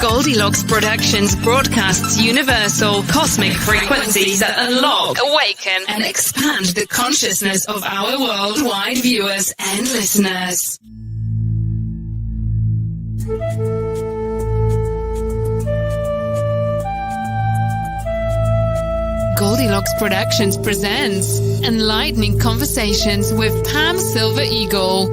Goldylocks Productions broadcasts universal cosmic frequencies that unlock, awaken, and expand the consciousness of our worldwide viewers and listeners. Goldylocks Productions presents Enlightening Conversations with Pam Silver Eagle.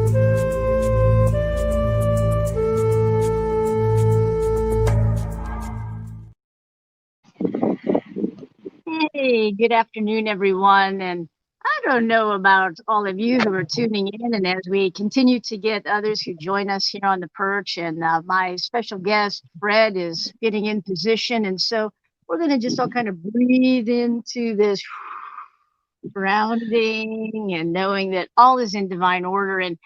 Hey, good afternoon, everyone. And I don't know about all of you who are tuning in, and as we continue to get others who join us here on the perch, and my special guest, Fred, is getting in position. And so we're going to just all kind of breathe into this grounding and knowing that all is in divine order. And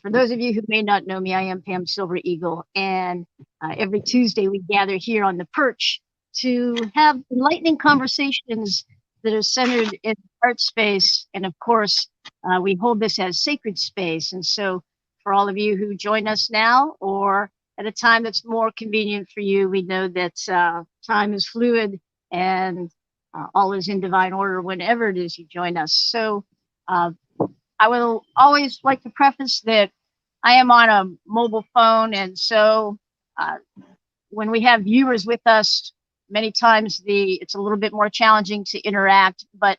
for those of you who may not know me, I am Pam Silver Eagle. And every Tuesday we gather here on the perch to have enlightening conversations that are centered in art space. And of course, we hold this as sacred space. And so for all of you who join us now or at a time that's more convenient for you, we know that time is fluid and all is in divine order whenever it is you join us. So I will always like to preface that I am on a mobile phone. And so when we have viewers with us, many times it's a little bit more challenging to interact, but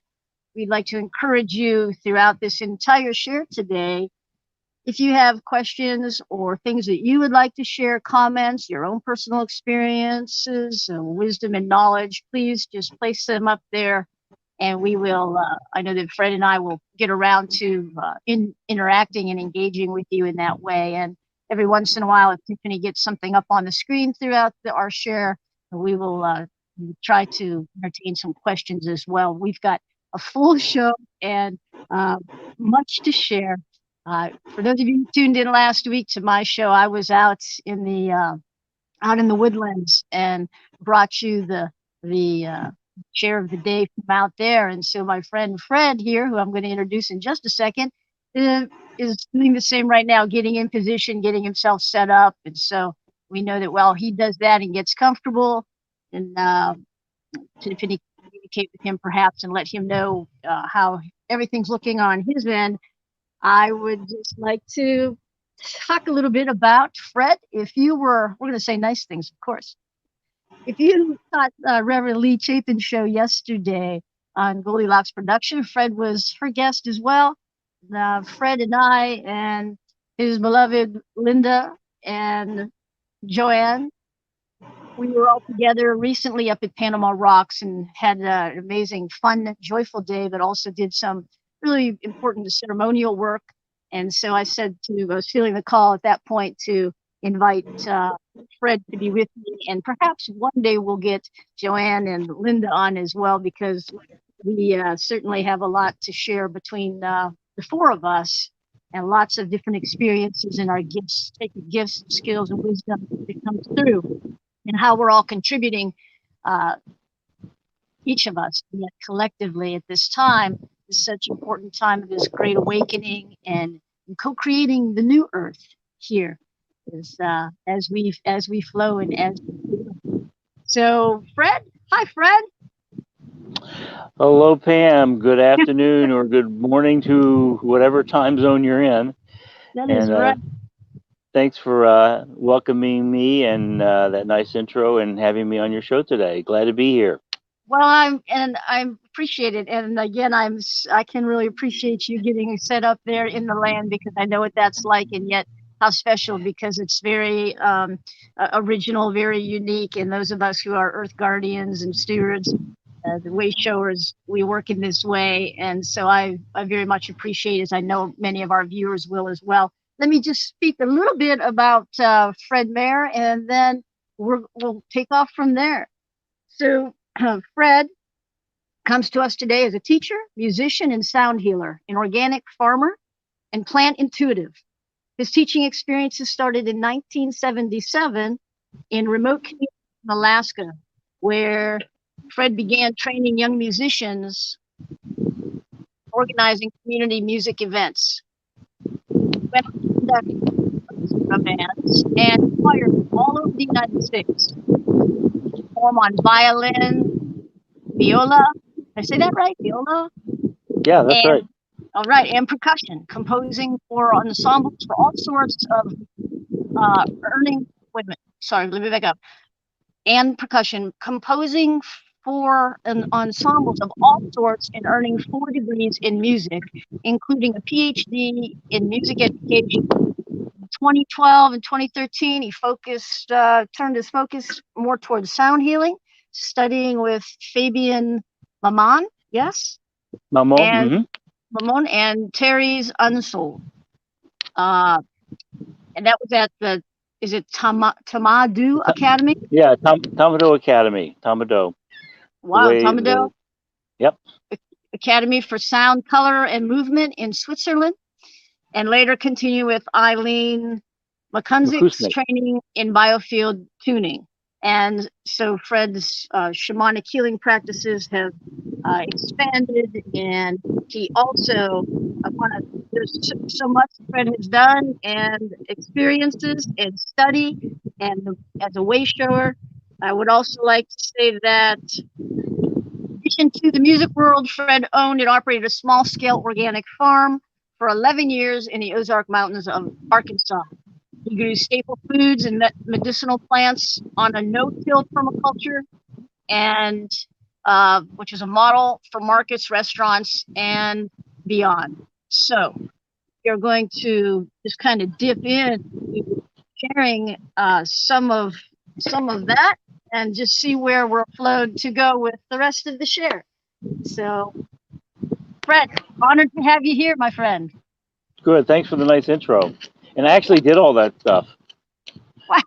we'd like to encourage you throughout this entire share today. If you have questions or things that you would like to share, comments, your own personal experiences, wisdom and knowledge, please just place them up there. And we will, I know that Fred and I will get around to interacting and engaging with you in that way. And every once in a while, if Tiffany gets something up on the screen throughout our share, we will try to entertain some questions as well. We've got a full show and much to share. For those of you who tuned in last week to my show, I was out in the woodlands and brought you the share of the day from out there. And so my friend Fred here, who I'm going to introduce in just a second, is doing the same right now, getting in position, getting himself set up. And so we know that while he does that and gets comfortable, and Tiffany can communicate with him perhaps and let him know how everything's looking on his end, I would just like to talk a little bit about Fred. We're going to say nice things, of course. If you caught Reverend Lee Chapin's show yesterday on Goldylocks Production, Fred was her guest as well. Fred and I and his beloved Linda and Joanne, we were all together recently up at Panama Rocks and had an amazing, fun, joyful day, but also did some really important ceremonial work. And so I was feeling the call at that point to invite Fred to be with me. And perhaps one day we'll get Joanne and Linda on as well, because we certainly have a lot to share between the four of us, and lots of different experiences in our gifts, sacred gifts, skills, and wisdom that comes through, and how we're all contributing, each of us, yet collectively at this time, is such an important time of this great awakening and co-creating the new earth here, as we flow and as we do. So, Fred, hi, Fred. Hello, Pam. Good afternoon or good morning to whatever time zone you're in. That is right. Thanks for welcoming me and that nice intro and having me on your show today. Glad to be here. Well, I appreciate it. And again, I can really appreciate you getting set up there in the land, because I know what that's like, and yet how special, because it's very original, very unique. And those of us who are earth guardians and stewards, the Wayshowers, we work in this way. And so I very much appreciate it, as I know many of our viewers will as well. Let me just speak a little bit about Fred Mayer, and then we'll take off from there. So Fred comes to us today as a teacher, musician, and sound healer, an organic farmer, and plant intuitive. His teaching experiences started in 1977 in remote communities in Alaska, where Fred began training young musicians, organizing community music events. He went on to conduct bands and choir all over the United States. Perform on violin, viola. Did I say that right? Viola? Yeah, that's right. And all right, and percussion, composing for ensembles for all sorts of earning. Wait a minute, sorry, let me back up. And percussion, composing for ensembles of all sorts and earning 4 degrees in music, including a PhD in music education. In 2012 and 2013, he turned his focus more towards sound healing, studying with Fabian Lamont, yes? Mamon. And Lamont and Terry's Unsold. And that was at is it Tamadu Academy? Yeah, Tamado Academy. Tamado. Wow, Tamado. Yep. Academy for Sound, Color, and Movement in Switzerland. And later continue with Eileen McCusick's training in biofield tuning. And so Fred's shamanic healing practices have expanded, and he also, there's so much Fred has done and experiences and study, and as a wayshower, I would also like to say that in addition to the music world, Fred owned and operated a small-scale organic farm for 11 years in the Ozark Mountains of Arkansas. He grew staple foods and medicinal plants on a no-till permaculture, and which is a model for markets, restaurants, and beyond. So you're going to just kind of dip in sharing some of that and just see where we're flowed to go with the rest of the share. So, Fred, honored to have you here, my friend. Good. Thanks for the nice intro. And I actually did all that stuff. Why?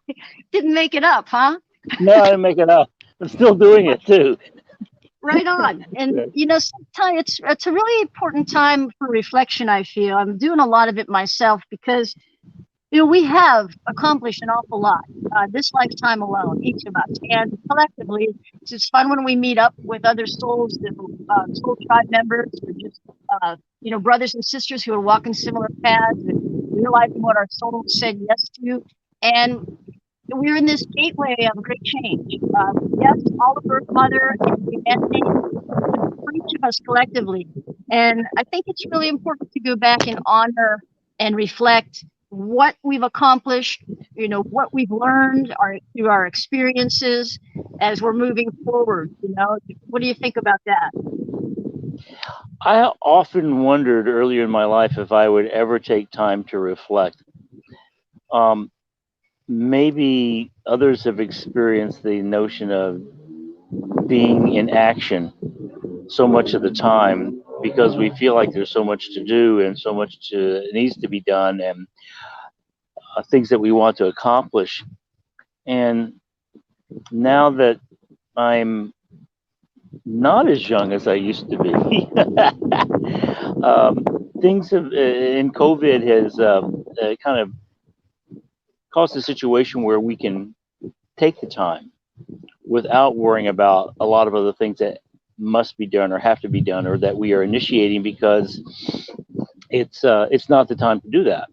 Didn't make it up, huh? No, I didn't make it up. I'm still doing it too. Right on. And you know, sometimes it's a really important time for reflection, I feel. I'm doing a lot of it myself because, you know, we have accomplished an awful lot this lifetime alone, each of us. And collectively, it's just fun when we meet up with other souls, soul tribe members, or just, you know, brothers and sisters who are walking similar paths and realizing what our souls said yes to. And we're in this gateway of great change. Yes, all of Earth Mother and humanity, for each of us collectively. And I think it's really important to go back and honor and reflect what we've accomplished, you know, what we've learned through our experiences as we're moving forward. You know, what do you think about that? I often wondered earlier in my life if I would ever take time to reflect. Maybe others have experienced the notion of being in action so much of the time because we feel like there's so much to do and so much needs to be done, and things that we want to accomplish. And now that I'm not as young as I used to be, things have in COVID has kind of caused a situation where we can take the time without worrying about a lot of other things that must be done or have to be done or that we are initiating because it's not the time to do that.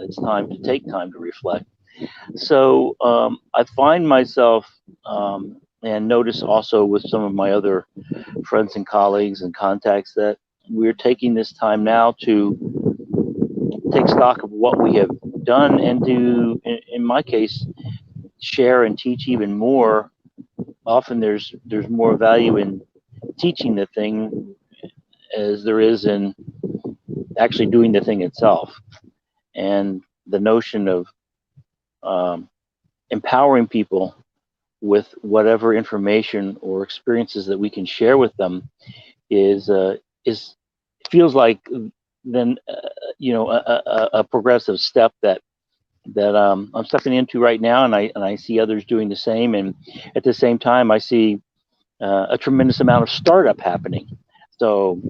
It's time to take time to reflect. So I find myself and notice also with some of my other friends and colleagues and contacts that we're taking this time now to take stock of what we have done and to, in my case, share and teach even more. Often there's more value in teaching the thing as there is in actually doing the thing itself. And the notion of empowering people with whatever information or experiences that we can share with them is feels like then you know, a progressive step that I'm stepping into right now, and I see others doing the same, and at the same time I see a tremendous amount of startup happening. So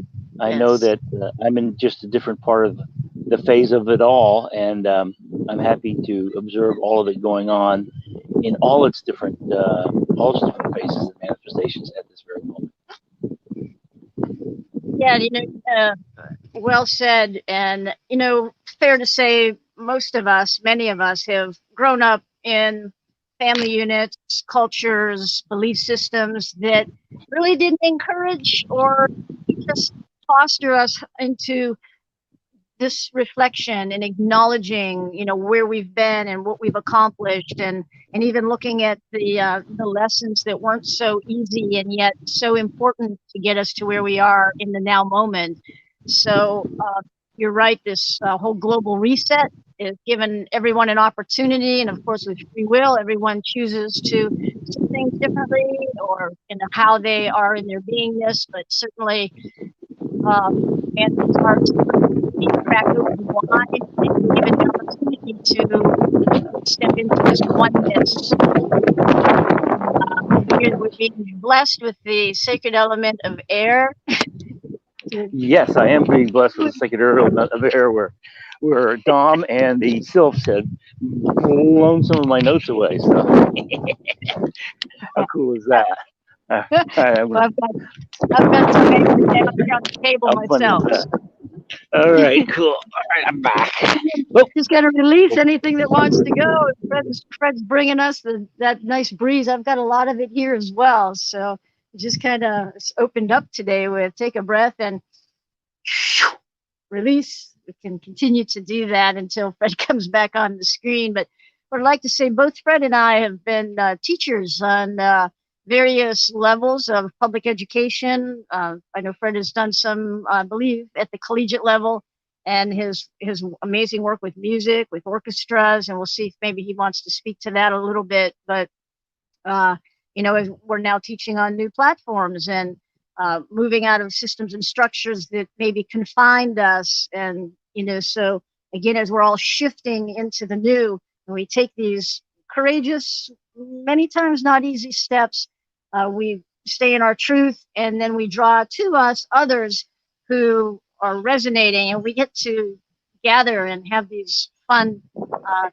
I know that I'm in just a different part of the phase of it all, and I'm happy to observe all of it going on in all its different phases and manifestations at this very moment. Yeah, you know, well said. And, you know, fair to say, many of us have grown up in family units, cultures, belief systems that really didn't encourage or just foster us into this reflection and acknowledging, where we've been and what we've accomplished, and even looking at the lessons that weren't so easy and yet so important to get us to where we are in the now moment. So you're right. This whole global reset is given everyone an opportunity, and of course, with free will, everyone chooses to see things differently, or how they are in their beingness. But certainly, and it's hard to be cracked open wide and given the opportunity to step into this oneness. Here we're being blessed with the sacred element of air. Yes, I am being blessed with a sacred element of air where Dom and the sylphs had blown some of my notes away. So how cool is that? Well, I've got some papers down here on the table How funny is myself. that? All right, cool. All right, I'm back. Just got to release anything that wants to go. Fred's bringing us that nice breeze. I've got a lot of it here as well. So just kind of opened up today with take a breath and release. We can continue to do that until Fred comes back on the screen. But what I'd like to say, both Fred and I have been teachers on various levels of public education. I know Fred has done some, I believe, at the collegiate level, and his amazing work with music, with orchestras, and we'll see if maybe he wants to speak to that a little bit. But we're now teaching on new platforms and moving out of systems and structures that maybe confined us. And so again, as we're all shifting into the new, and we take these courageous, many times not easy steps, we stay in our truth, and then we draw to us others who are resonating, and we get to gather and have these fun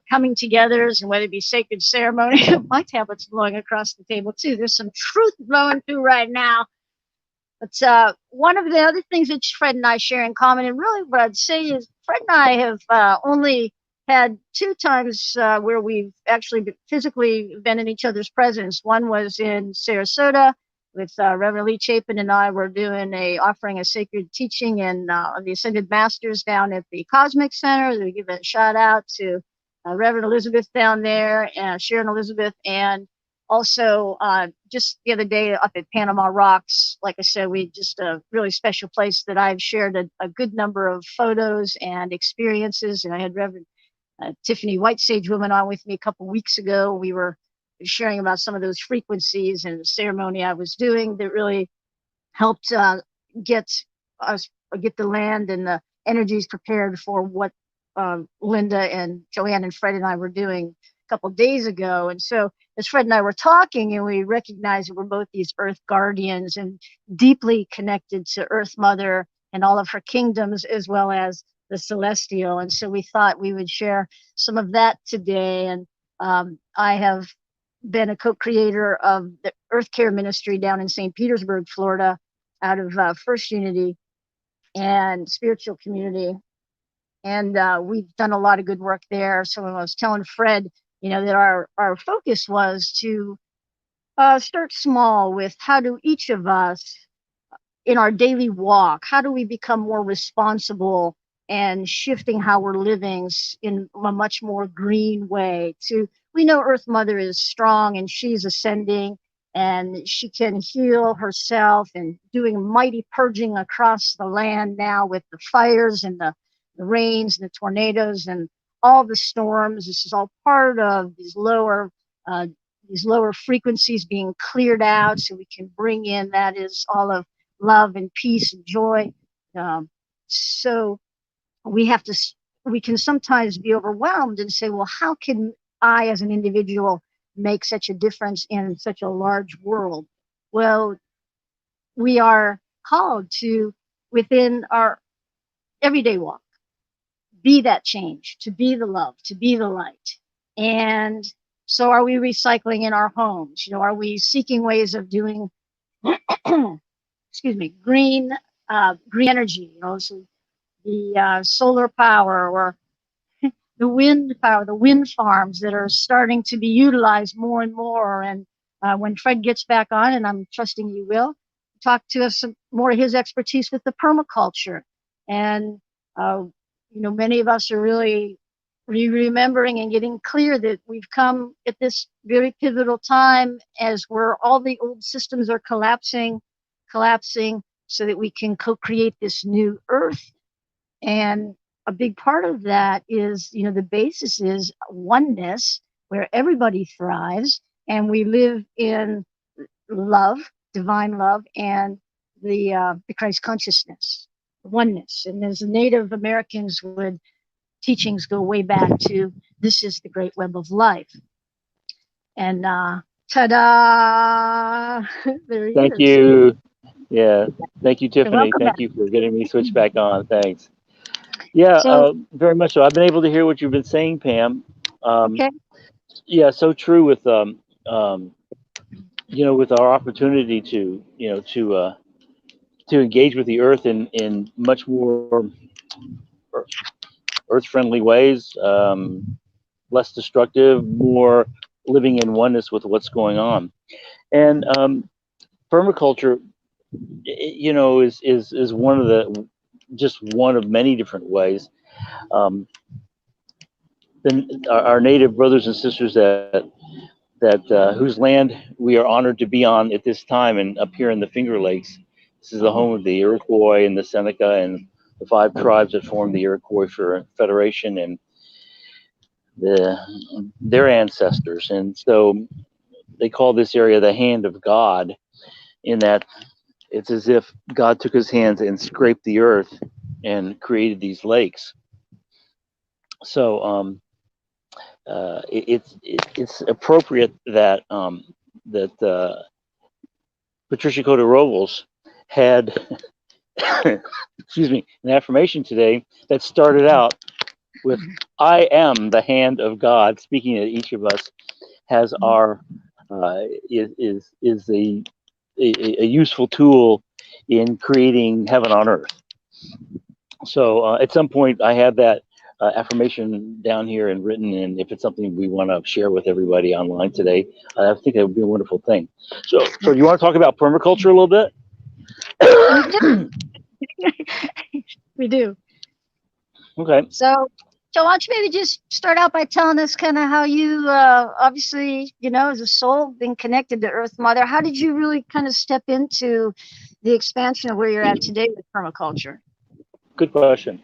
coming togethers, and whether it be sacred ceremony. My tablet's blowing across the table too. There's some truth blowing through right now. But one of the other things that Fred and I share in common, and really what I'd say is Fred and I have only had 2 times where we've actually physically been in each other's presence. One was in Sarasota with Reverend Lee Chapin and I were offering a sacred teaching and the Ascended Masters down at the Cosmic Center. We give a shout out to Reverend Elizabeth down there, and Sharon Elizabeth, and also just the other day up at Panama Rocks. Like I said, we just a really special place that I've shared a good number of photos and experiences, and I had Reverend Tiffany White Sage Woman on with me a couple weeks ago. We were sharing about some of those frequencies and the ceremony I was doing that really helped get the land and the energies prepared for what Linda and Joanne and Fred and I were doing a couple days ago. And so as Fred and I were talking, and we recognized that we're both these earth guardians and deeply connected to Earth Mother and all of her kingdoms, as well as the celestial. And so we thought we would share some of that today. And I have been a co-creator of the Earth Care Ministry down in St. Petersburg, Florida, out of First Unity and Spiritual Community. And we've done a lot of good work there. So when I was telling Fred, that our focus was to start small with how do each of us in our daily walk, how do we become more responsible and shifting how we're living in a much more green way. We know Earth Mother is strong and she's ascending and she can heal herself and doing mighty purging across the land now with the fires and the rains and the tornadoes and all the storms. This is all part of these lower frequencies being cleared out so we can bring in that is all of love and peace and joy. So we can sometimes be overwhelmed and say, well, how can I as an individual make such a difference in such a large world? Well, we are called to, within our everyday walk, be that change, to be the love, to be the light. And so are we recycling in our homes? Are we seeking ways of doing, green energy, so the solar power or the wind power, the wind farms that are starting to be utilized more and more. And when Fred gets back on, and I'm trusting you will, talk to us some more of his expertise with the permaculture. And, many of us are really remembering and getting clear that we've come at this very pivotal time as where all the old systems are collapsing so that we can co-create this new earth. And a big part of that is, the basis is oneness, where everybody thrives and we live in love, divine love, and the Christ consciousness, oneness. And as the Native Americans would, teachings go way back to, this is the great web of life. And ta-da! There he Thank is. you. Yeah. Thank you, Tiffany. welcome Thank back. you for getting me switched back on. Thanks. Yeah, So, very much so. I've been able to hear what you've been saying, Pam. okay. Yeah, so true with with our opportunity to to engage with the earth in much more earth friendly ways, less destructive, more living in oneness with what's going on. And permaculture, is one of the just one of many different ways. Then our native brothers and sisters that whose land we are honored to be on at this time, and up here in the Finger Lakes. This is the home of the Iroquois and the Seneca and the 5 tribes that formed the Iroquois Federation and their ancestors. And so they call this area the hand of God, in that it's as if God took his hands and scraped the earth and created these lakes. So it's appropriate that Patricia Cota Robles had excuse me, an affirmation today that started out with, I am the hand of God, speaking that each of us has our is a useful tool in creating heaven on earth. So at some point I had that affirmation down here and written, and if it's something we want to share with everybody online today, I think that would be a wonderful thing. So do you want to talk about permaculture a little bit? We do. Okay. So why don't you maybe just start out by telling us kind of how you, obviously, as a soul, been connected to Earth Mother. How did you really kind of step into the expansion of where you're at today with permaculture? Good question.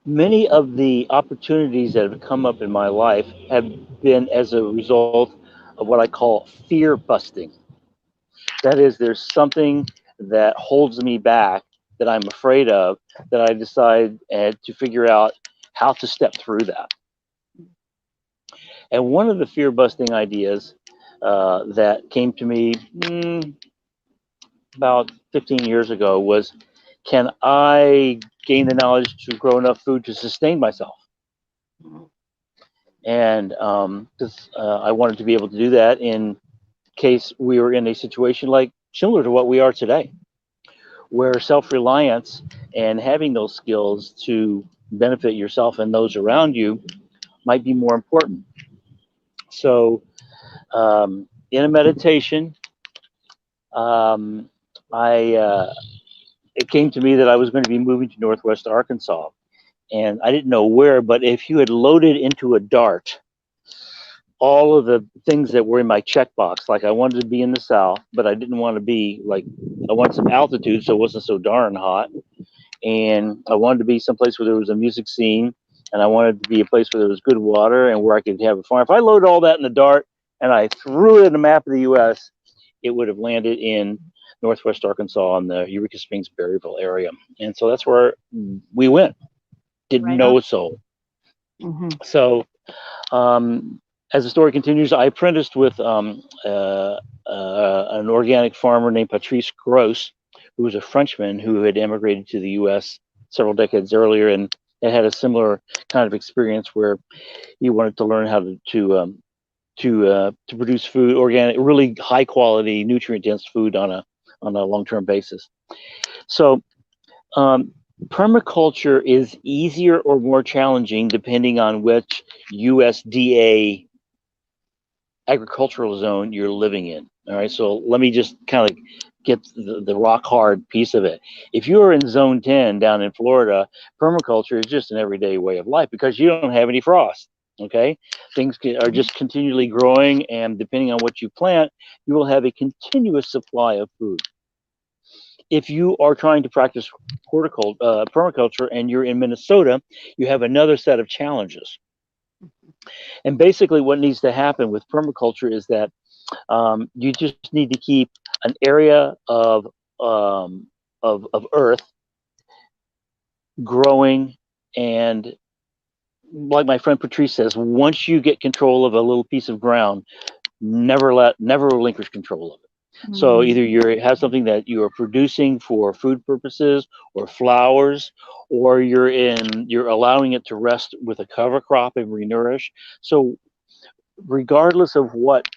Many of the opportunities that have come up in my life have been as a result of what I call fear busting. That is, there's something that holds me back that I'm afraid of, that I decide to figure out how to step through that. And one of the fear busting ideas that came to me about 15 years ago was, can I gain the knowledge to grow enough food to sustain myself? And because I wanted to be able to do that in case we were in a situation like similar to what we are today, where self-reliance and having those skills to benefit yourself and those around you might be more important. So in a meditation, it came to me that I was going to be moving to Northwest Arkansas, and I didn't know where, but if you had loaded into a dart all of the things that were in my checkbox, like I wanted to be in the South, but I didn't want to be like, I wanted some altitude so it wasn't so darn hot, and I wanted to be someplace where there was a music scene, and I wanted to be a place where there was good water and where I could have a farm. If I loaded all that in the dart and I threw it in a map of the U.S., it would have landed in Northwest Arkansas in the Eureka Springs, Berryville area. And so that's where we went. Didn't know a soul. So as the story continues, I apprenticed with an organic farmer named Patrice Gross, who was a Frenchman who had immigrated to the U.S. several decades earlier and had a similar kind of experience where he wanted to learn how to produce food, organic, really high quality, nutrient dense food on a long-term basis. So Permaculture is easier or more challenging depending on which USDA agricultural zone you're living in. All right, so let me just kind of get the rock hard piece of it. If you are in zone 10 down in Florida, permaculture is just an everyday way of life because you don't have any frost. Okay, things are just continually growing, and depending on what you plant, you will have a continuous supply of food. If you are trying to practice permaculture and you're in Minnesota, you have another set of challenges. And basically what needs to happen with permaculture is that you just need to keep an area of earth growing, and like my friend Patrice says, once you get control of a little piece of ground, never relinquish control of it. So either you have something that you are producing for food purposes or flowers, or you're allowing it to rest with a cover crop and renourish. So regardless of what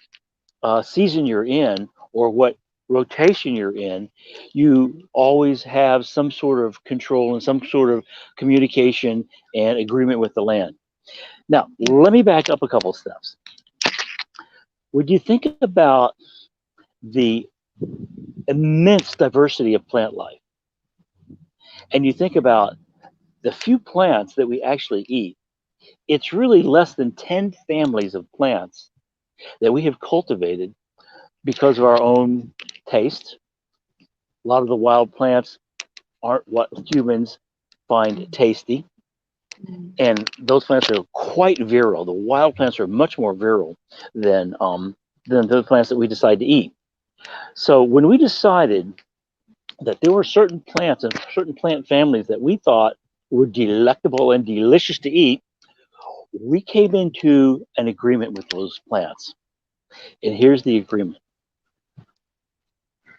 season you're in or what rotation you're in, you always have some sort of control and some sort of communication and agreement with the land. Now, let me back up a couple steps. Would you think about the immense diversity of plant life, and you think about the few plants that we actually eat, it's really less than 10 families of plants that we have cultivated because of our own taste. A lot of the wild plants aren't what humans find tasty, and those plants are quite virile. The wild plants are much more virile than the plants that we decide to eat. So when we decided that there were certain plants and certain plant families that we thought were delectable and delicious to eat, we came into an agreement with those plants. And here's the agreement.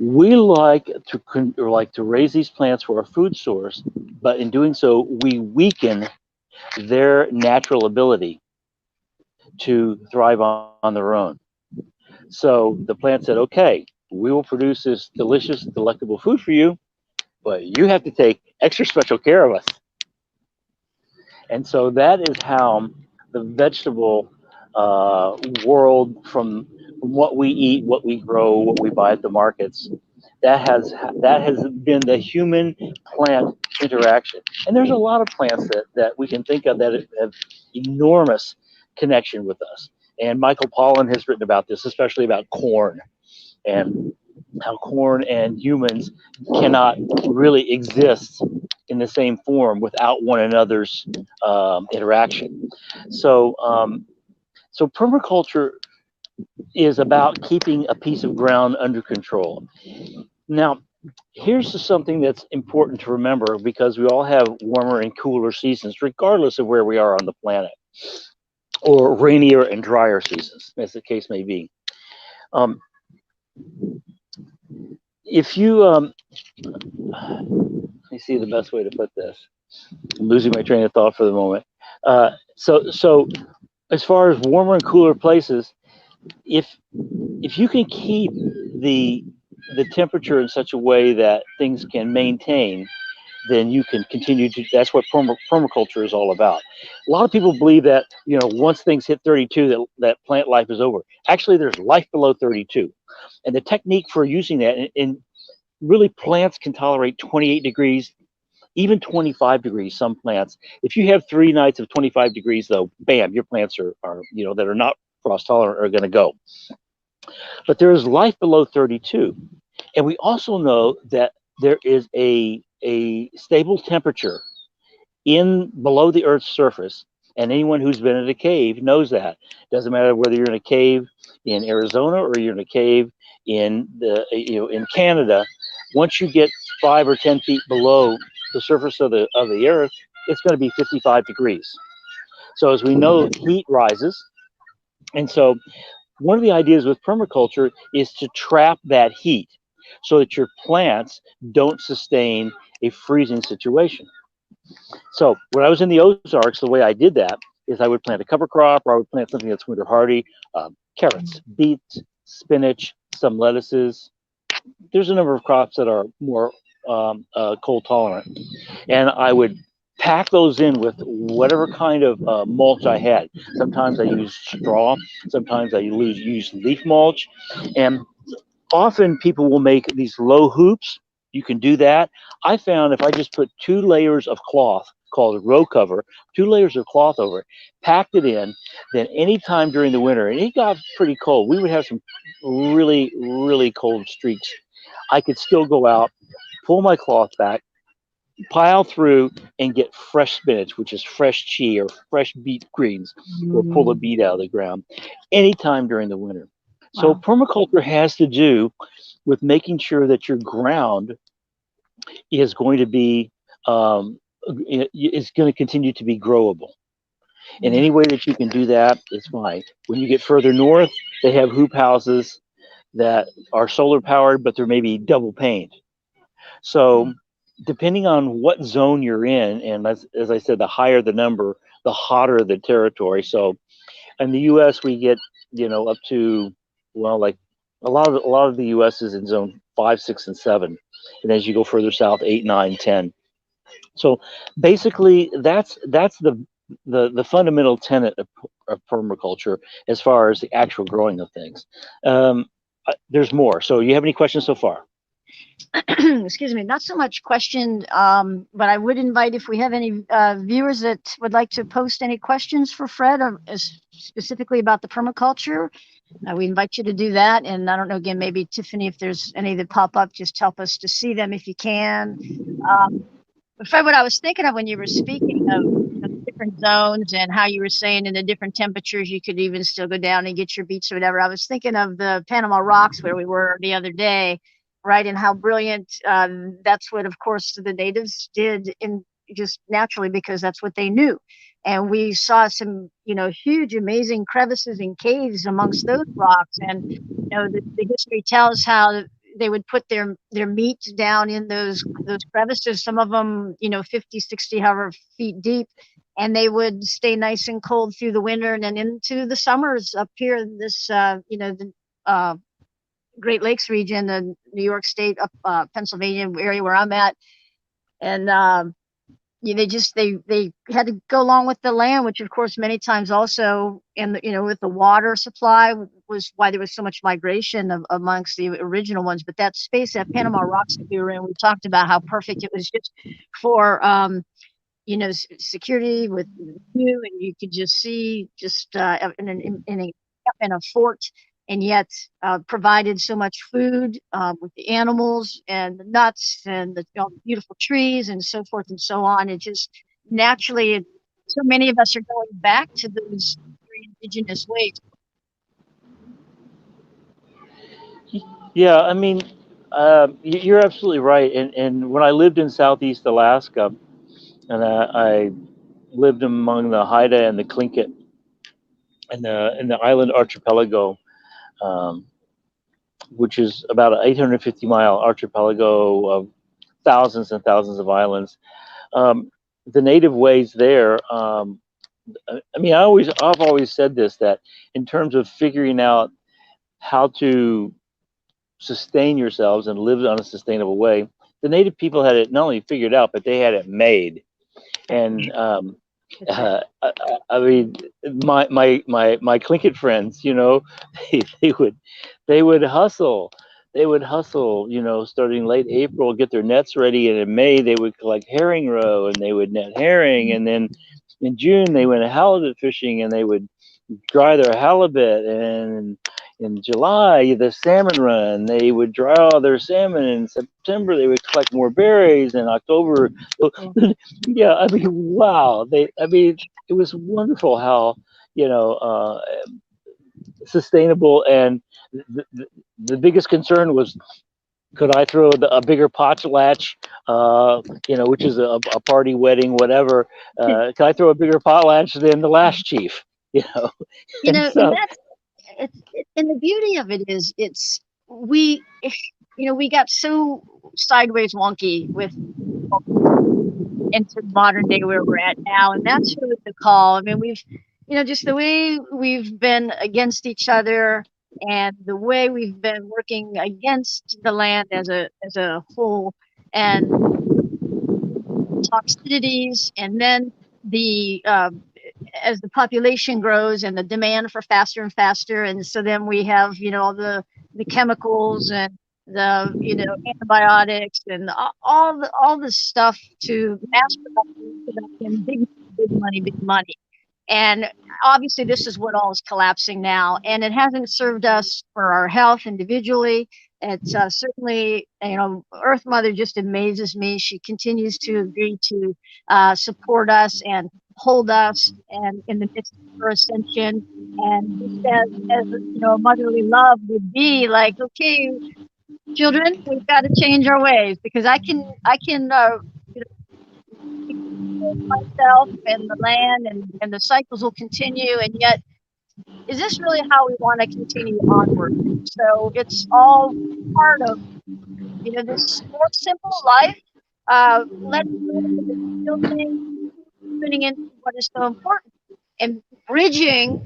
We like to raise these plants for a food source, but in doing so, we weaken their natural ability to thrive on their own. So the plant said, okay, we will produce this delicious, delectable food for you, but you have to take extra special care of us. And so that is how the vegetable world, from what we eat, what we grow, what we buy at the markets, that has been the human plant interaction. And there's a lot of plants that we can think of that have enormous connection with us. And Michael Pollan has written about this, especially about corn, and how corn and humans cannot really exist in the same form without one another's interaction. So permaculture is about keeping a piece of ground under control. Now, here's something that's important to remember, because we all have warmer and cooler seasons, regardless of where we are on the planet, or rainier and drier seasons, as the case may be. If you, let me see the best way to put this. I'm losing my train of thought for the moment. So as far as warmer and cooler places, if you can keep the temperature in such a way that things can maintain, then you can continue to. That's what permaculture is all about. A lot of people believe that once things hit 32, that plant life is over. Actually, there's life below 32, and the technique for using that, and really plants can tolerate 28 degrees, even 25 degrees. Some plants, if you have 3 nights of 25 degrees, though, bam, your plants are that are not frost tolerant are going to go. But there is life below 32, and we also know that there is a stable temperature below the Earth's surface, and anyone who's been in a cave knows that. Doesn't matter whether you're in a cave in Arizona or you're in a cave in in Canada. Once you get 5 or 10 feet below the surface of the Earth, it's going to be 55 degrees. So as we know, heat rises, and so one of the ideas with permaculture is to trap that heat so that your plants don't sustain a freezing situation. So when I was in the Ozarks, the way I did that is I would plant a cover crop, or I would plant something that's winter hardy, carrots, beets, spinach, some lettuces. There's a number of crops that are more cold tolerant, and I would pack those in with whatever kind of mulch I had. Sometimes I use straw, sometimes I use leaf mulch, and often people will make these low hoops. You can do that. I found if I just put 2 layers of cloth called row cover, 2 layers of cloth over it, packed it in, then anytime during the winter, and it got pretty cold, we would have some really, really cold streaks. I could still go out, pull my cloth back, pile through, and get fresh spinach, which is fresh chi or fresh beet greens, or pull the beet out of the ground anytime during the winter. So Wow. permaculture has to do with making sure that your ground is going to be is going to continue to be growable. And any way that you can do that is fine. When you get further north, they have hoop houses that are solar powered, but they're maybe double paned. So depending on what zone you're in, and as I said, the higher the number, the hotter the territory. So in the U.S., we get up to, well, like a lot of the U.S. is in zone 5, 6, and 7, and as you go further south, 8, 9, 10. So basically, that's the fundamental tenet of permaculture as far as the actual growing of things. There's more. So you have any questions so far? Excuse me, not so much question, but I would invite if we have any viewers that would like to post any questions for Fred, or specifically about the permaculture. We invite you to do that. And I don't know, again, maybe Tiffany, if there's any that pop up, just help us to see them if you can. But Fred, what I was thinking of when you were speaking of different zones and how you were saying in the different temperatures, you could even still go down and get your beets or whatever. I was thinking of the Panama Rocks where we were the other day, right? And how brilliant that's what, of course, the natives did in just naturally because that's what they knew. And we saw some, huge, amazing crevices and caves amongst those rocks. And, the history tells how they would put their meat down in those crevices, some of them, 50, 60, however feet deep. And they would stay nice and cold through the winter and then into the summers up here in this, the Great Lakes region, the New York State, up Pennsylvania area where I'm at. And they had to go along with the land, which of course many times also with the water supply was why there was so much migration amongst the original ones. But that space at Panama Rocks that we were in, we talked about how perfect it was just for security with you, and you could just see in a fort, and yet provided so much food with the animals and the nuts and the beautiful trees and so forth and so on. It just naturally, so many of us are going back to those very indigenous ways. Yeah, I mean, you're absolutely right. And when I lived in Southeast Alaska, and I lived among the Haida and the Tlingit and the island archipelago, which is about an 850-mile archipelago of thousands and thousands of islands. The native ways there. I mean, I've always said this, that in terms of figuring out how to sustain yourselves and live on a sustainable way, the native people had it not only figured out, but they had it made. And I mean, my Tlingit friends, they would hustle. They would hustle, starting late April, get their nets ready, and in May they would collect herring roe and they would net herring, and then in June they went halibut fishing and they would dry their halibut, and in July the salmon run, they would dry all their salmon. In September they would collect more berries. In October, yeah, I mean, wow, it was wonderful how sustainable. And the biggest concern was, could I throw a bigger potlatch, which is a party, wedding, whatever? Could I throw a bigger potlatch than the last chief? And the beauty of it is, we got so sideways wonky with into modern day where we're at now, and that's really the call. I mean, we've just the way we've been against each other and the way we've been working against the land as a whole. and toxicities, and then the as the population grows and the demand for faster and faster, and so then we have, you know, all the chemicals and the, you know, antibiotics and all the stuff to mass production, big money. And obviously this is what all is collapsing now, and it hasn't served us for our health individually. It's certainly, you know, Earth Mother just amazes me. She continues to agree to support us and hold us, and in the midst of her ascension. And just as you know, motherly love would be like, okay, children, we've got to change our ways, because I can you know, myself and the land, and the cycles will continue, and yet is this really how we want to continue onward? So it's all part of, you know, this more simple life, letting go of the real thing, tuning into what is so important, and bridging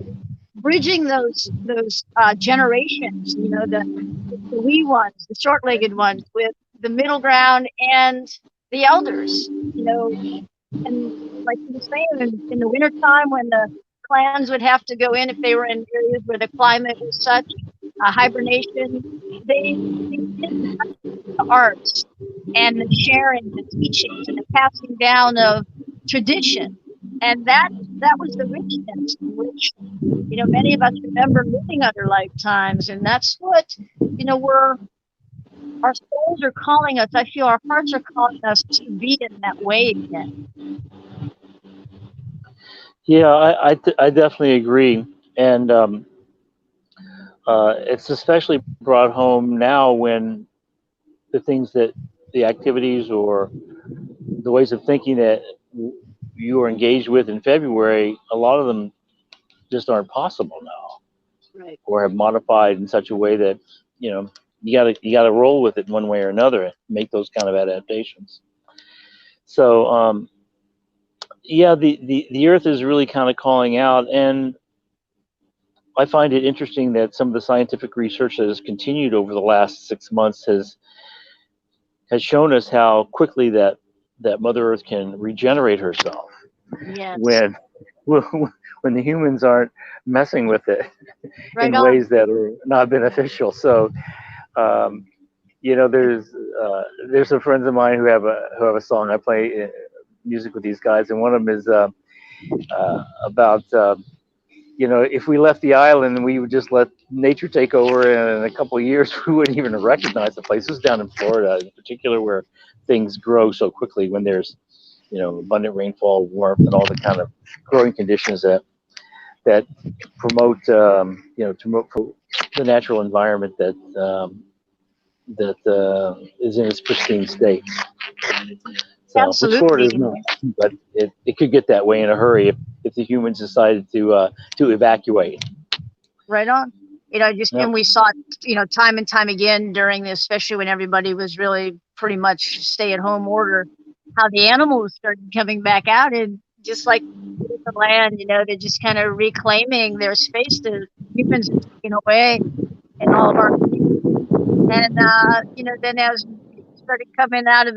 those generations, you know, the wee ones, the short-legged ones, with the middle ground and the elders, you know. And like you were saying, in the wintertime, when the clans would have to go in, if they were in areas where the climate was such hibernation, they did the arts and the sharing, the teachings, and the passing down of tradition. And that was the richness in which, you know, many of us remember living other lifetimes. And that's what, you know, our souls are calling us. I feel our hearts are calling us to be in that way again. Yeah, I definitely agree. And it's especially brought home now when the activities or the ways of thinking that you were engaged with in February, a lot of them just aren't possible now, right, or have modified in such a way that, you know, you gotta roll with it one way or another and make those kind of adaptations. So yeah, the Earth is really kind of calling out, and I find it interesting that some of the scientific research that has continued over the last 6 months has shown us how quickly that Mother Earth can regenerate herself. yes, when the humans aren't messing with it right in on. ways that are not beneficial. So, you know, there's some friends of mine who have a song. I play music with these guys, and one of them is about you know, if we left the island and we would just let nature take over, and in a couple of years we wouldn't even recognize the place. This is down in Florida, in particular, where things grow so quickly when there's, you know, abundant rainfall, warmth, and all the kind of growing conditions that promote, you know, to promote the natural environment that is in its pristine state. So, which Florida is not, but it could get that way in a hurry if the humans decided to evacuate. Right on. You know, just, Yep. and we saw it, you know, time and time again during this, especially when everybody was really pretty much stay-at-home order, how the animals started coming back out, and just like the land, you know, they're just kind of reclaiming their space that humans have taken away in all of our, and you know, then as we started coming out of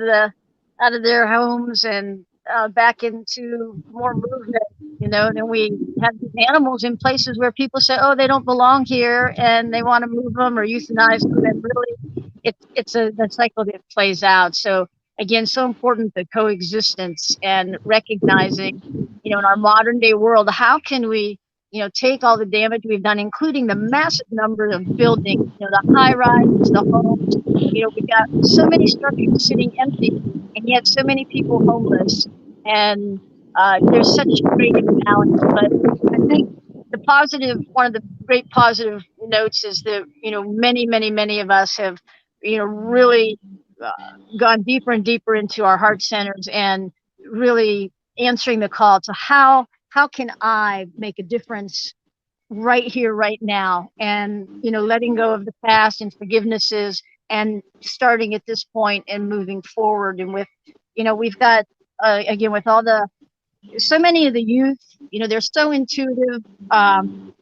their homes and back into more movement, you know, then we have these animals in places where people say, oh, they don't belong here, and they want to move them or euthanize them, and really it's the cycle that plays out. So again, so important, the coexistence and recognizing, you know, in our modern day world, how can we, you know, take all the damage we've done, including the massive number of buildings, you know, the high rises, the homes, you know, we've got so many structures sitting empty, and yet so many people homeless, and there's such a great imbalance. But I think one of the great positive notes is that, you know, many of us have, you know, really gone deeper and deeper into our heart centers, and really answering the call to how can I make a difference right here, right now, and, you know, letting go of the past and forgivenesses, and starting at this point and moving forward. And with, you know, we've got again, with all so many of the youth, you know, they're so intuitive, from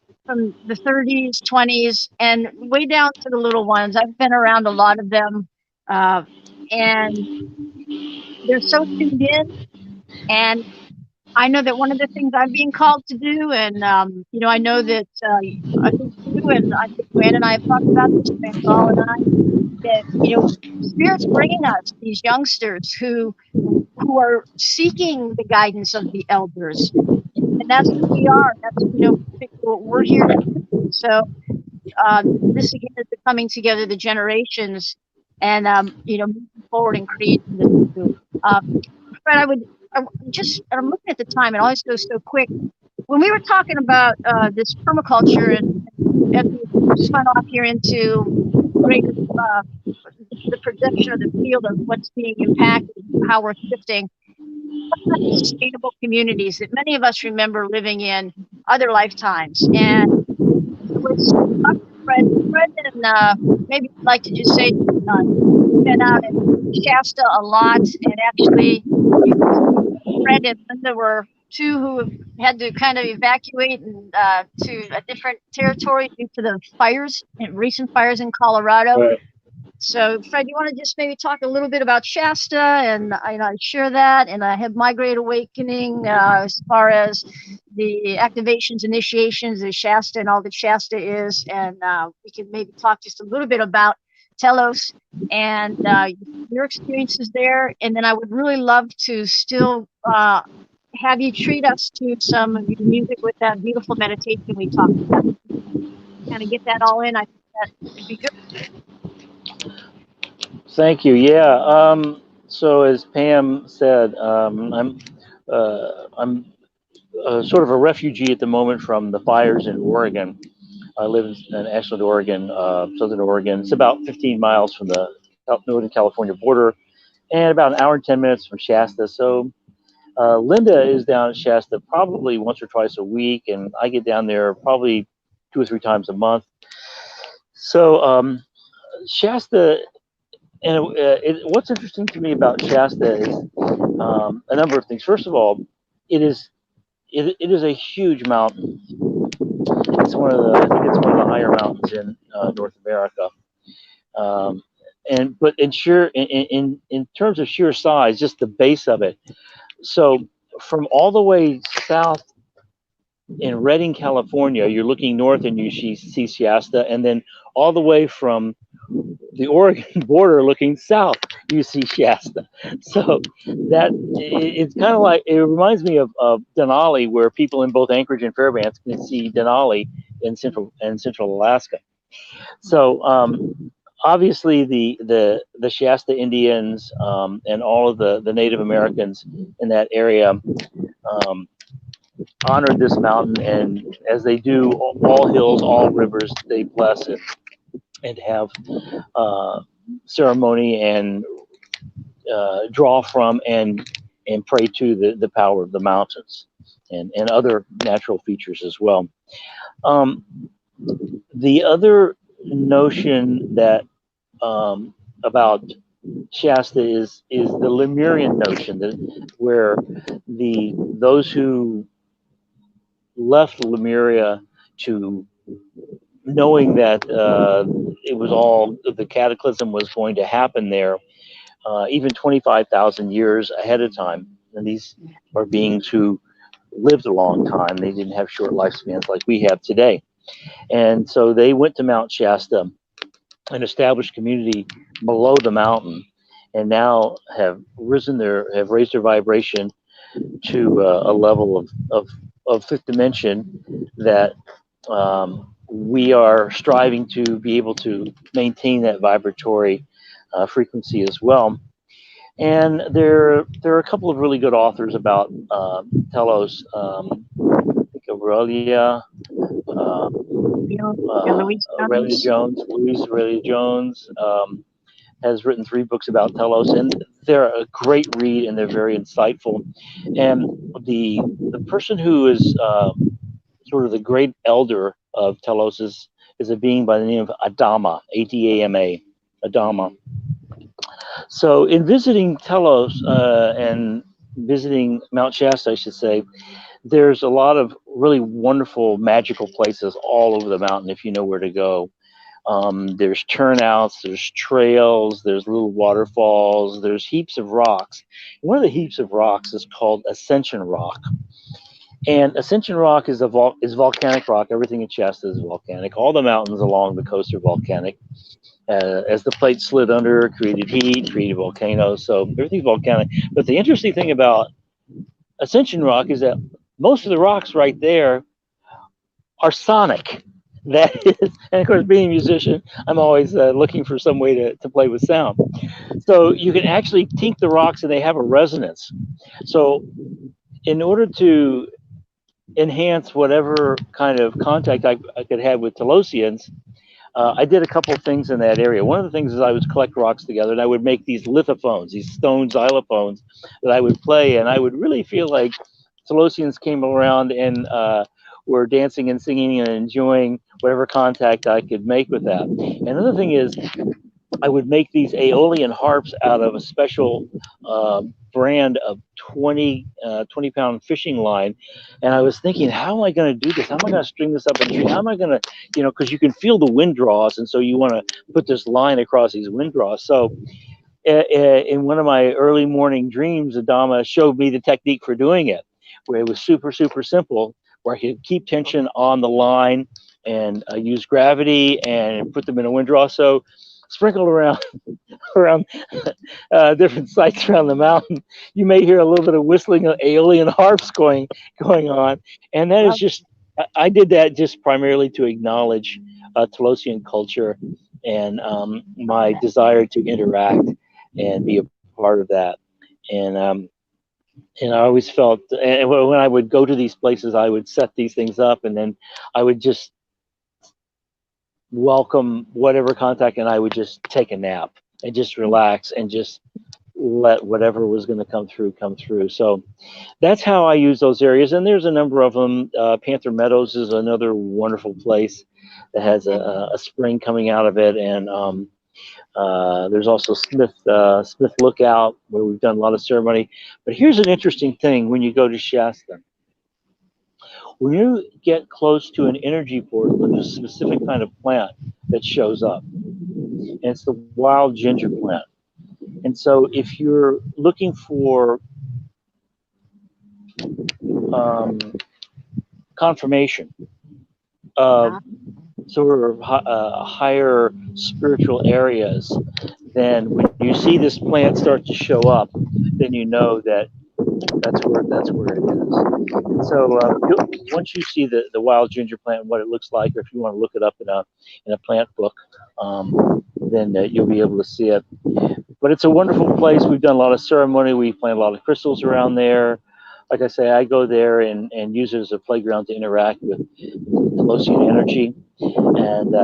the 30s, 20s, and way down to the little ones. I've been around a lot of them, and they're so tuned in. And I know that one of the things I'm being called to do, and you know, I know that I think you and I think Joanne and I have talked about this, Paul and I, that you know, Spirit's bringing us these youngsters who are seeking the guidance of the elders, and that's who we are. That's, you know, what we're here to do. So this again is the coming together the generations, and you know, moving forward and creating this new. Fred, I'm looking at the time, and it always goes so quick. When we were talking about this permaculture, and as we spun off here into greater the perception of the field of what's being impacted, how we're shifting, sustainable communities that many of us remember living in other lifetimes. And it was Fred and maybe you'd like to just say you've been out in Shasta a lot, and actually Fred and Linda were two who have had to kind of evacuate and, to a different territory due to the fires, recent fires in Colorado. Right. So, Fred, you want to just maybe talk a little bit about Shasta, and I share that, and I have my Great Awakening as far as the activations, initiations of Shasta and all that Shasta is, and we can maybe talk just a little bit about Telos and your experiences there, and then I would really love to still have you treat us to some of your music with that beautiful meditation we talked about. Kind of get that all in. I think that would be good. Thank you. Yeah. So as Pam said, I'm sort of a refugee at the moment from the fires in Oregon. I live in Ashland, Oregon, Southern Oregon. It's about 15 miles from the Northern California border, and about an hour and 10 minutes from Shasta. So Linda is down at Shasta probably once or twice a week, and I get down there probably 2 or 3 times a month. So Shasta. And what's interesting to me about Shasta is a number of things. First of all, it is a huge mountain. It's I think it's one of the higher mountains in North America. But in terms of sheer size, just the base of it. So from all the way south in Redding, California, you're looking north and you see Shasta, and then all the way from the Oregon border looking south, you see Shasta. So that it's kind of like, it reminds me of Denali, where people in both Anchorage and Fairbanks can see Denali in central Alaska. So obviously the Shasta Indians and all of the Native Americans in that area honored this mountain, and as they do, all hills, all rivers, they bless it and have ceremony and draw from and pray to the power of the mountains and other natural features as well. The other notion that about Shasta is the Lemurian notion, that where those who left Lemuria to knowing that it was all, the cataclysm was going to happen there, even 25,000 years ahead of time. And these are beings who lived a long time. They didn't have short lifespans like we have today. And so they went to Mount Shasta and established community below the mountain, and now have raised their vibration to a level of fifth dimension that we are striving to be able to maintain that vibratory frequency as well. And there are a couple of really good authors about Telos. I think Aurelia Jones has written 3 books about Telos, and they're a great read, and they're very insightful. And the person who is sort of the great elder of Telos is a being by the name of Adama, Adama, Adama. So in visiting Telos and visiting Mount Shasta, I should say, there's a lot of really wonderful magical places all over the mountain if you know where to go. There's turnouts, there's trails, there's little waterfalls, there's heaps of rocks. One of the heaps of rocks is called Ascension Rock. And Ascension Rock is volcanic rock. Everything in Shasta is volcanic. All the mountains along the coast are volcanic. As the plate slid under, created heat, created volcanoes. So everything's volcanic. But the interesting thing about Ascension Rock is that most of the rocks right there are sonic. That is, and of course, being a musician, I'm always looking for some way to play with sound. So you can actually tink the rocks and they have a resonance. So in order to enhance whatever kind of contact I could have with Telosians, I did a couple of things in that area. One of the things is I would collect rocks together and I would make these lithophones, these stone xylophones that I would play, and I would really feel like Telosians came around and were dancing and singing and enjoying whatever contact I could make with that. And another thing is I would make these Aeolian harps out of a special brand of 20-pound fishing line. And I was thinking, how am I going to do this? How am I going to string this up a tree? How am I going to, because you can feel the wind draws. And so you want to put this line across these wind draws. So in one of my early morning dreams, Adama showed me the technique for doing it, where it was super, super simple, where I could keep tension on the line and use gravity and put them in a wind draw. So sprinkled around different sites around the mountain, you may hear a little bit of whistling of Aeolian harps going on, and that is just, I did that just primarily to acknowledge Telosian culture and my desire to interact and be a part of that. And I always felt, and when I would go to these places, I would set these things up, and then I would just welcome whatever contact, and I would just take a nap and just relax and just let whatever was going to come through. So that's how I use those areas, and there's a number of them. Panther Meadows is another wonderful place that has a spring coming out of it, and there's also Smith Lookout, where we've done a lot of ceremony. But here's an interesting thing: when you go to Shasta, when you get close to an energy portal, there's a specific kind of plant that shows up, and it's the wild ginger plant. And so if you're looking for confirmation of sort of higher spiritual areas, then when you see this plant start to show up, then you know that that's where it is. So once you see the wild ginger plant and what it looks like, or if you want to look it up in a plant book, then you'll be able to see it. But it's a wonderful place. We've done a lot of ceremony. We plant a lot of crystals around there. Like I say, I go there and use it as a playground to interact with Telosian energy. And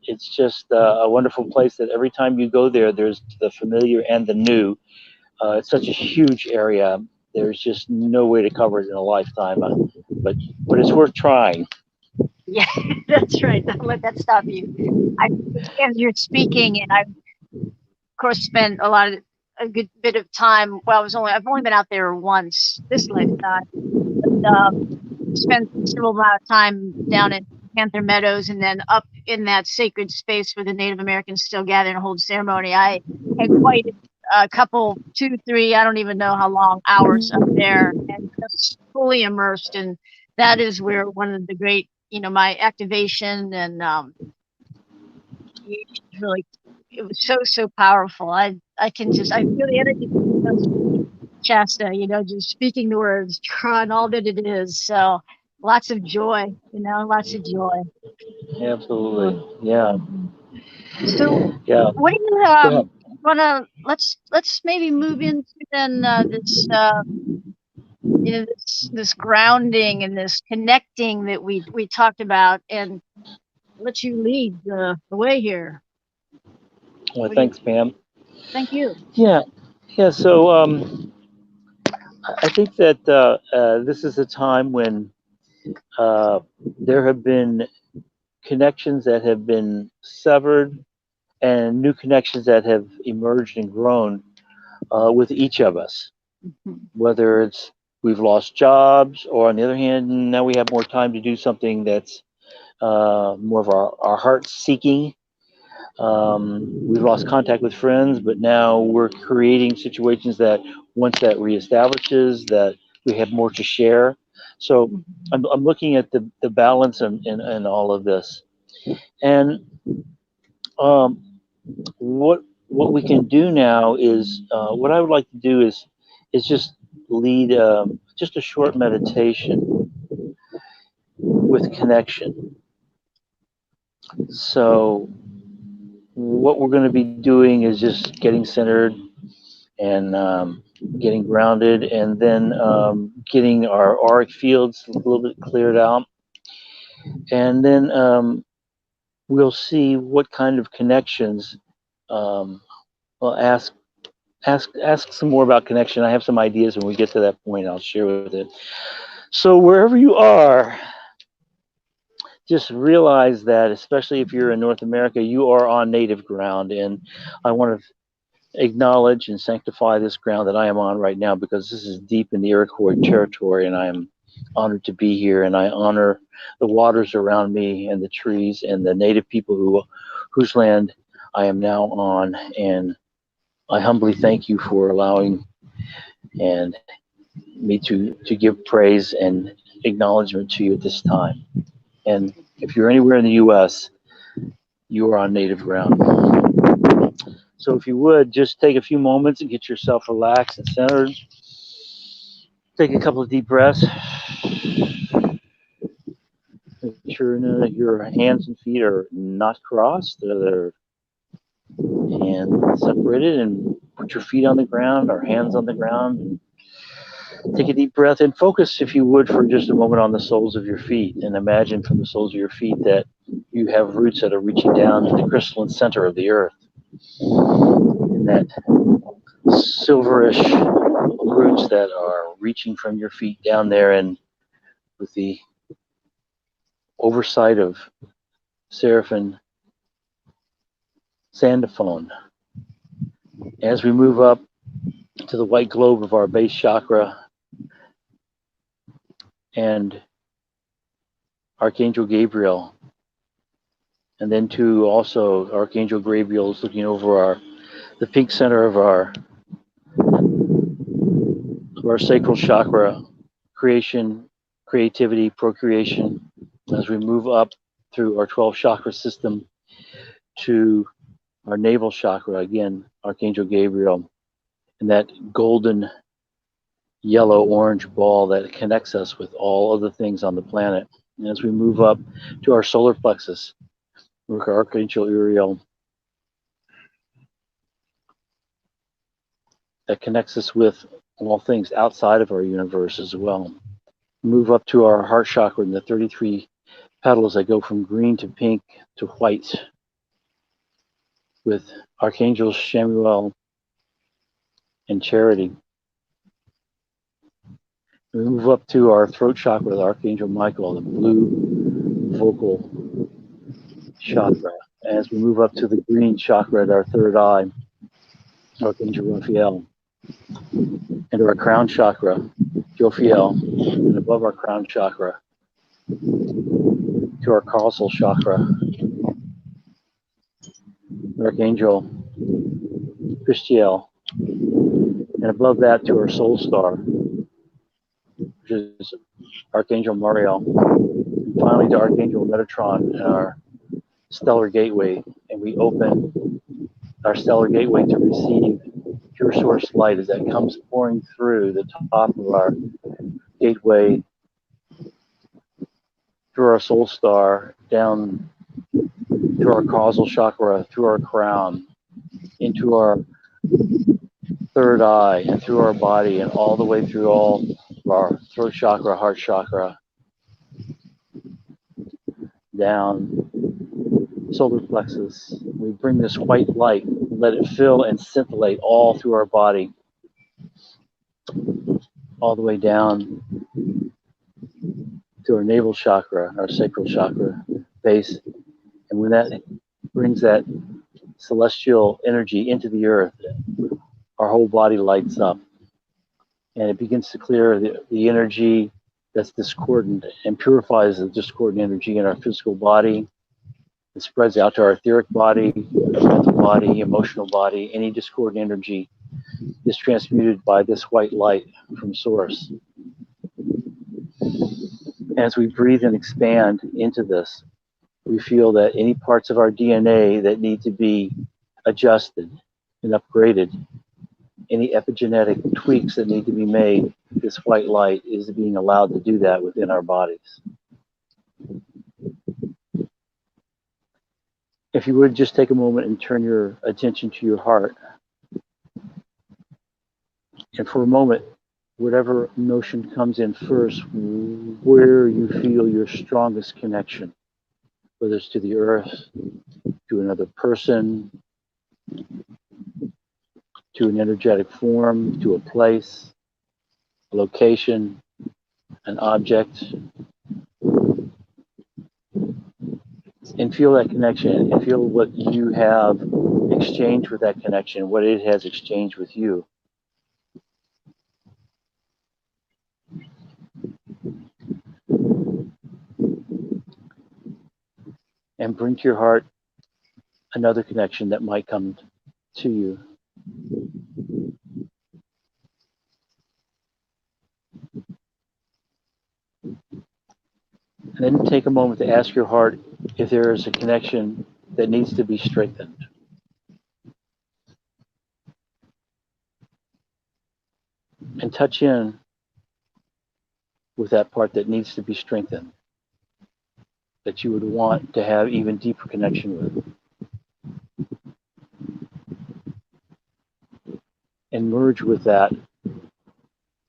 it's just a wonderful place that every time you go there, there's the familiar and the new. It's such a huge area. There's just no way to cover it in a lifetime. But it's worth trying. Yeah, that's right. Don't let that stop you. As you're speaking, and I've, of course, spent a good bit of time. Well, I've only been out there once this lifetime, but spent a considerable amount of time down in Panther Meadows, and then up in that sacred space where the Native Americans still gather and hold ceremony. I had quite a couple, 2, 3, I don't even know how long, hours up there, and just fully immersed. And that is where one of the great, my activation and really, it was so powerful. I feel the energy of Shasta, just speaking the words, and all that it is. So lots of joy, lots of joy. Absolutely, yeah. So, yeah. What do you wanna? Let's maybe move into then this grounding and this connecting that we talked about, and let you lead the way here. Well, thanks, Pam. Thank you. Yeah. So I think that this is a time when there have been connections that have been severed and new connections that have emerged and grown with each of us. Whether it's we've lost jobs, or on the other hand, now we have more time to do something that's more of our heart seeking. We've lost contact with friends, but now we're creating situations that once that reestablishes, that we have more to share. So I'm looking at the balance in all of this. And what we can do now is, what I would like to do is just lead just a short meditation with connection. So what we're going to be doing is just getting centered and getting grounded, and then getting our auric fields a little bit cleared out, and then we'll see what kind of connections. Well, ask some more about connection. I have some ideas when we get to that point. I'll share with it. So wherever you are, just realize that, especially if you're in North America, you are on native ground, and I want to acknowledge and sanctify this ground that I am on right now, because this is deep in the Iroquois territory, and I am honored to be here, and I honor the waters around me and the trees and the native people whose land I am now on, and I humbly thank you for allowing and me to give praise and acknowledgement to you at this time. And if you're anywhere in the U.S., you are on native ground. So if you would, just take a few moments and get yourself relaxed and centered. Take a couple of deep breaths. Make sure that your hands and feet are not crossed. They're hands separated, and put your feet on the ground or hands on the ground. And take a deep breath and focus, if you would, for just a moment on the soles of your feet. And imagine from the soles of your feet that you have roots that are reaching down to the crystalline center of the earth. And that silverish roots that are reaching from your feet down there, and with the oversight of Seraphim Sandophone, as we move up to the white globe of our base chakra, and Archangel Gabriel, and then to also Archangel Gabriel is looking over the pink center of our sacral chakra, creation, creativity, procreation, as we move up through our 12 chakra system to our navel chakra, again, Archangel Gabriel, and that golden yellow-orange ball that connects us with all other things on the planet. And as we move up to our solar plexus, with Archangel Uriel, that connects us with all things outside of our universe as well. Move up to our heart chakra and the 33 petals that go from green to pink to white, with Archangel Shamuel and Charity. We move up to our throat chakra with Archangel Michael, the blue vocal chakra. As we move up to the green chakra at our third eye, Archangel Raphael. And to our crown chakra, Jophiel, and above our crown chakra, to our causal chakra, Archangel Christiel, and above that to our soul star, which is Archangel Mariel, and finally to Archangel Metatron and our stellar gateway. And we open our stellar gateway to receive pure source light as that comes pouring through the top of our gateway, through our soul star, down through our causal chakra, through our crown, into our third eye, and through our body, and all the way through all of our throat chakra, heart chakra, down solar plexus. We bring this white light, let it fill and scintillate all through our body, all the way down to our navel chakra, our sacral chakra base. And when that brings that celestial energy into the earth, our whole body lights up, and it begins to clear the energy that's discordant and purifies the discordant energy in our physical body. It spreads out to our etheric body, mental body, emotional body. Any discordant energy is transmuted by this white light from Source. As we breathe and expand into this, we feel that any parts of our DNA that need to be adjusted and upgraded, any epigenetic tweaks that need to be made, this white light is being allowed to do that within our bodies. If you would just take a moment and turn your attention to your heart. And for a moment, whatever notion comes in first, where you feel your strongest connection, whether it's to the earth, to another person, to an energetic form, to a place, a location, an object, and feel that connection and feel what you have exchanged with that connection, what it has exchanged with you. And bring to your heart another connection that might come to you. And then take a moment to ask your heart if there is a connection that needs to be strengthened. And touch in with that part that needs to be strengthened, that you would want to have even deeper connection with. And merge with that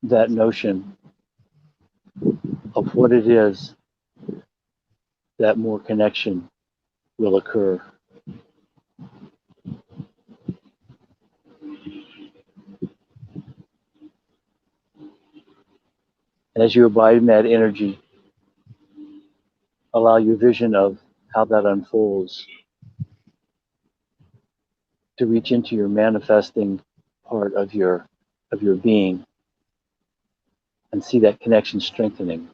notion of what it is that more connection will occur. And as you abide in that energy, allow your vision of how that unfolds to reach into your manifesting part of your being and see that connection strengthening.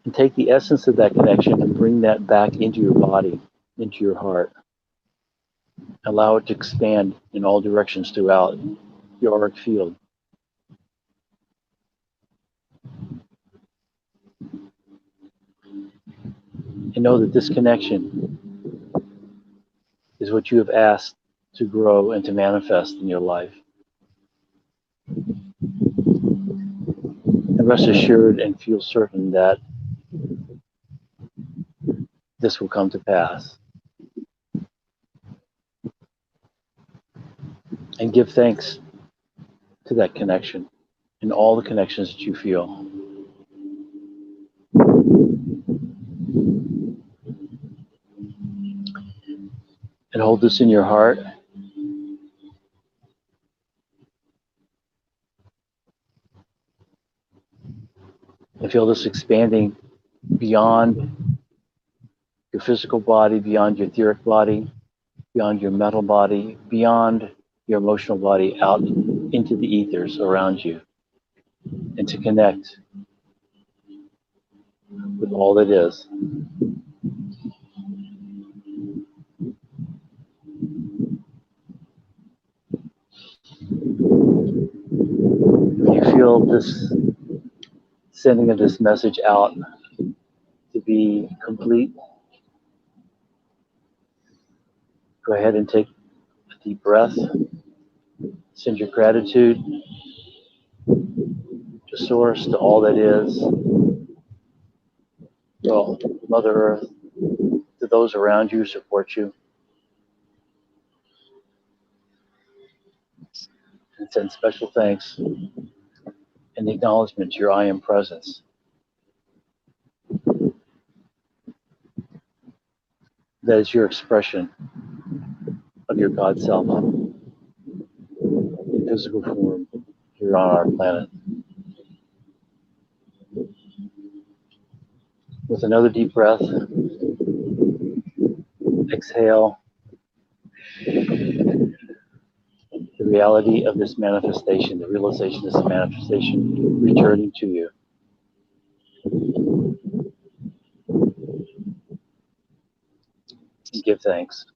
And take the essence of that connection and bring that back into your body, into your heart. Allow it to expand in all directions throughout your auric field. And know that this connection is what you have asked to grow and to manifest in your life. And rest assured and feel certain that this will come to pass. And give thanks to that connection and all the connections that you feel. And hold this in your heart. And feel this expanding beyond your physical body, beyond your etheric body, beyond your mental body, beyond your emotional body, out into the ethers around you, and to connect with all that is. When you feel this sending of this message out to be complete, go ahead and take a deep breath. Send your gratitude to Source, to all that is, to Mother Earth, to those around you who support you. And send special thanks and acknowledgement to your I Am presence. That is your expression of your God self in physical form here on our planet. With another deep breath, exhale the reality of this manifestation, the realization of this manifestation returning to you. And give thanks.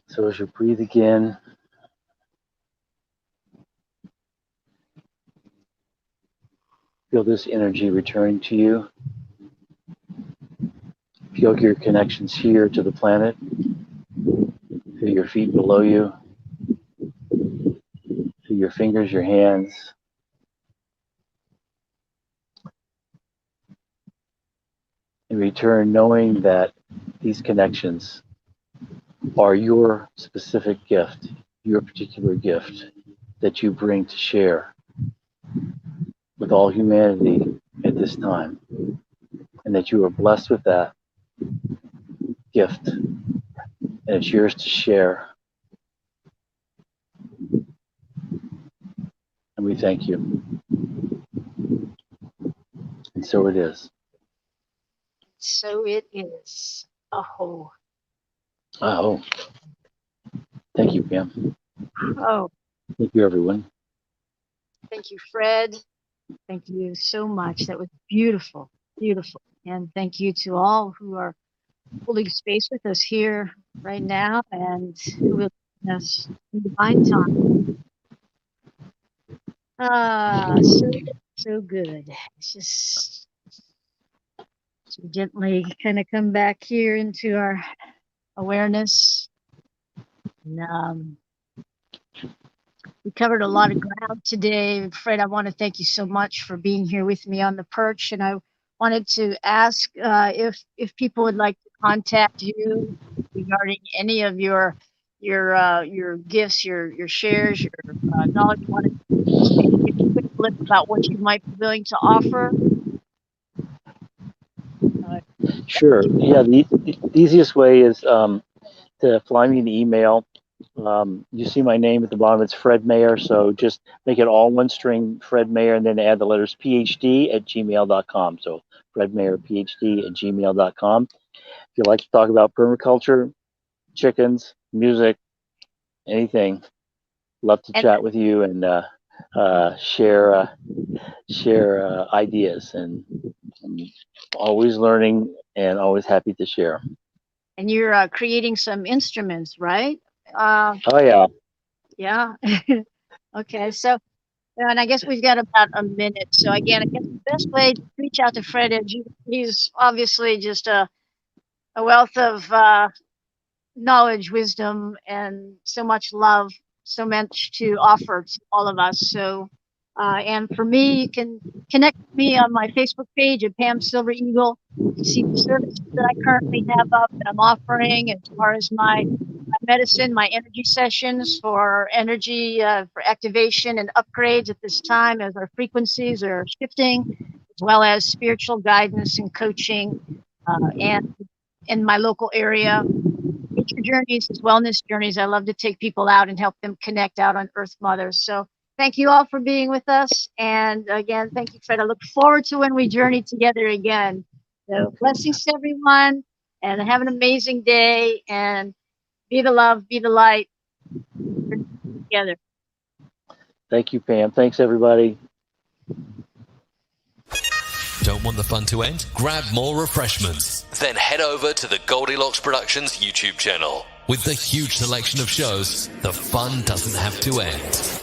So as you breathe again, feel this energy returning to you. Feel your connections here to the planet. Feel your feet below you. Feel your fingers, your hands. And return knowing that these connections are your specific gift, your particular gift that you bring to share with all humanity at this time. And that you are blessed with that gift. And it's yours to share. And we thank you. And so it is. So it is. Oh. Oh. Thank you, Pam. Oh. Thank you, everyone. Thank you, Fred. Thank you so much. That was beautiful, beautiful. And thank you to all who are holding space with us here right now and who will join us in divine time. So good. It's just to gently kind of come back here into our awareness. And, we covered a lot of ground today. Fred, I want to thank you so much for being here with me on the perch. And I wanted to ask if people would like to contact you regarding any of your gifts, your shares, your knowledge. You want to maybe give a quick blip about what you might be willing to offer? Sure. Yeah, the easiest way is to fly me an email. You see my name at the bottom. It's Fred Mayer. So just make it all one string, Fred Mayer, and then add the letters phd@gmail.com. So Fred Mayer, phd@gmail.com. If you'd like to talk about permaculture, chickens, music, anything, love to chat with you and share ideas. And I'm always learning and always happy to share. And you're creating some instruments, right? Oh, yeah. Yeah. Okay. So, and I guess we've got about a minute. So again, I guess the best way to reach out to Fred is he's obviously just a wealth of knowledge, wisdom, and so much love, so much to offer to all of us. So, and for me, you can connect with me on my Facebook page at Pam Silver Eagle. You can see the services that I currently have up that I'm offering as far as my medicine, my energy sessions for energy, for activation and upgrades at this time as our frequencies are shifting, as well as spiritual guidance and coaching, and in my local area. Nature journeys as wellness journeys. I love to take people out and help them connect out on Earth Mother. So thank you all for being with us. And again, thank you, Fred. I look forward to when we journey together again. So blessings to everyone and have an amazing day and be the love, be the light together. Thank you, Pam. Thanks, everybody. Don't want the fun to end? Grab more refreshments. Then head over to the Goldylocks Productions YouTube channel. With the huge selection of shows, the fun doesn't have to end.